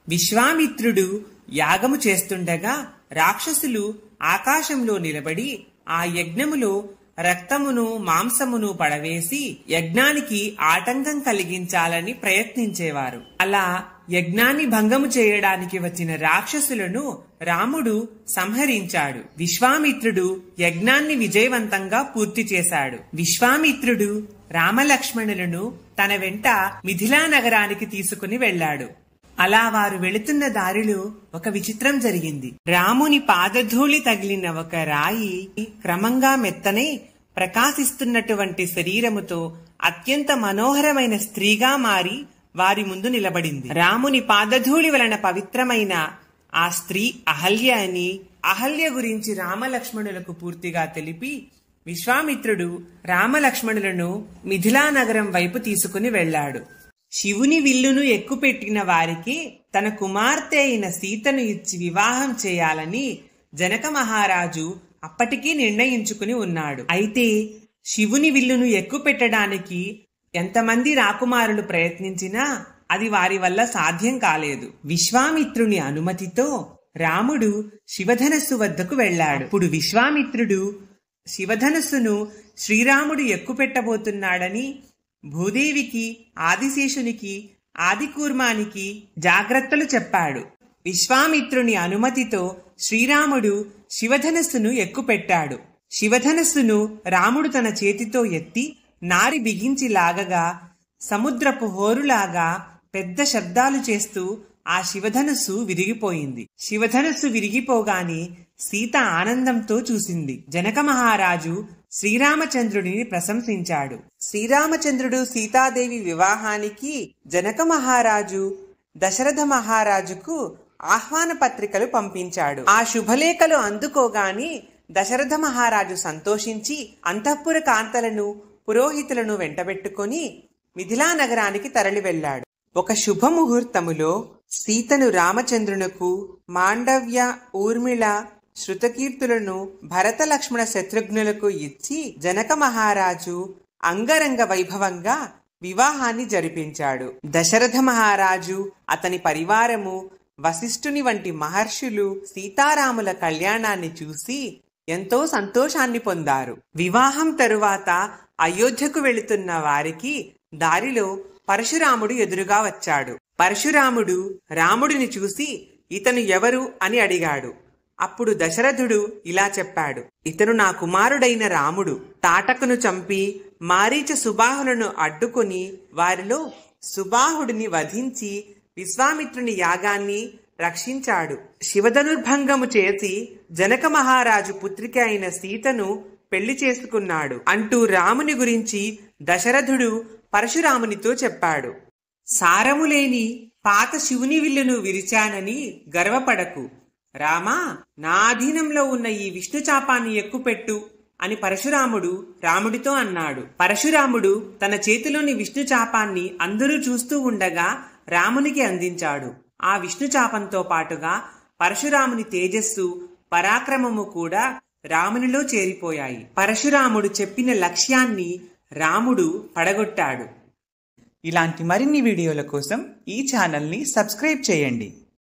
విశ్వామిత్రుడు యాగము చేస్తుండగా రాక్షసులు ఆకాశంలో నిలబడి ఆ యజ్ఞములో రక్తమును మాంసమును పడవేసి యజ్ఞానికి ఆటంకం కలిగించాలని ప్రయత్నించేవారు. అలా యజ్ఞాన్ని భంగము చేయడానికి వచ్చిన రాక్షసులను రాముడు సంహరించాడు. విశ్వామిత్రుడు యజ్ఞాన్ని విజయవంతంగా పూర్తి చేశాడు. విశ్వామిత్రుడు రామలక్ష్మణులను తన వెంట మిథిలా నగరానికి తీసుకుని వెళ్లాడు. అలా వారు వెళుతున్న దారిలో ఒక విచిత్రం జరిగింది. రాముని పాదధూళి తగిలిన ఒక రాయి క్రమంగా మెత్తనై ప్రకాశిస్తున్నటువంటి శరీరముతో అత్యంత మనోహరమైన స్త్రీగా మారి వారి ముందు నిలబడింది. రాముని పాదధూళి వలన పవిత్రమైన ఆ స్త్రీ అహల్య అని, అహల్య గురించి రామలక్ష్మణులకు పూర్తిగా తెలిపి విశ్వామిత్రుడు రామలక్ష్మణులను మిథిలా నగరం వైపు తీసుకుని వెళ్లాడు. శివుని విల్లును ఎక్కుపెట్టిన వారికి తన కుమార్తె అయిన సీతను ఇచ్చి వివాహం చేయాలని జనక మహారాజు అప్పటికీ నిర్ణయించుకుని ఉన్నాడు. అయితే శివుని విల్లును ఎక్కుపెట్టడానికి ఎంతమంది రాకుమారులు ప్రయత్నించినా అది వారి వల్ల సాధ్యం కాలేదు. విశ్వామిత్రుని అనుమతితో రాముడు శివధనస్సు వద్దకు వెళ్లాడు. ఇప్పుడు విశ్వామిత్రుడు శివధనస్సును శ్రీరాముడు ఎక్కుపెట్టబోతున్నాడని భూదేవికి, ఆదిశేషునికి, ఆదికూర్మానికి జాగ్రత్తలు చెప్పాడు. విశ్వామిత్రుని అనుమతితో శ్రీరాముడు శివధనస్సును ఎక్కుపెట్టాడు. శివధనస్సును రాముడు తన చేతితో ఎత్తి నారి బిగించి లాగగా సముద్రపు హోరులాగా పెద్ద శబ్దాలు చేస్తూ ఆ శివధనస్సు విరిగిపోయింది. శివధనస్సు విరిగిపోగానే సీత ఆనందంతో చూసింది. జనక మహారాజు శ్రీరామచంద్రుడిని ప్రశంసించాడు. శ్రీరామచంద్రుడు సీతాదేవి వివాహానికి జనక మహారాజు దశరథ మహారాజుకు ఆహ్వాన పత్రికలు పంపించాడు. ఆ శుభలేఖలు అందుకోగాని దశరథ మహారాజు సంతోషించి అంతఃపుర కాంతలను, పురోహితులను వెంటబెట్టుకుని మిథిలా నగరానికి తరలి వెళ్లాడు. ఒక శుభముహూర్తములో సీతను రామచంద్రునకు, మాండవ్య, ఊర్మిళ, శృతకీర్తులను భరత లక్ష్మణ శత్రుఘ్నులకు ఇచ్చి జనక మహారాజు అంగరంగ వైభవంగా వివాహాన్ని జరిపించాడు. దశరథ మహారాజు, అతని పరివారము, వశిష్ఠుని వంటి మహర్షులు సీతారాముల కళ్యాణాన్ని చూసి ఎంతో సంతోషాన్ని పొందారు. వివాహం తరువాత అయోధ్యకు వెళుతున్న వారికి దారిలో పరశురాముడు ఎదురుగా వచ్చాడు. పరశురాముడు రాముడిని చూసి ఇతను ఎవరు అని అడిగాడు. అప్పుడు దశరథుడు ఇలా చెప్పాడు: ఇతను నా కుమారుడైన రాముడు. తాటకను చంపి మారీచ సుబాహులను అడ్డుకొని వారిలో సుబాహుడిని వధించి విశ్వామిత్రుని యాగాన్ని రక్షించాడు. శివధనుర్భంగము చేసి జనక మహారాజు పుత్రిక అయిన సీతను పెళ్లి చేసుకున్నాడు అంటూ రాముని గురించి దశరథుడు పరశురామునితో చెప్పాడు. సారములేని పాత శివుని విల్లును విరిచానని గర్వపడకు. రామా, నా అధీనంలో ఉన్న ఈ విష్ణుచాపాన్ని ఎక్కుపెట్టు అని పరశురాముడు రాముడితో అన్నాడు. పరశురాముడు తన చేతిలోని విష్ణుచాపాన్ని అందరూ చూస్తూ ఉండగా రామునికి అందించాడు. ఆ విష్ణుచాపంతో పాటుగా పరశురాముని తేజస్సు, పరాక్రమము కూడా రామునిలో చేరిపోయాయి. పరశురాముడు చెప్పిన లక్ష్యాన్ని రాముడు పడగొట్టాడు. ఇలాంటి మరిన్ని వీడియోల కోసం ఈ ఛానల్ని సబ్స్క్రైబ్ చేయండి.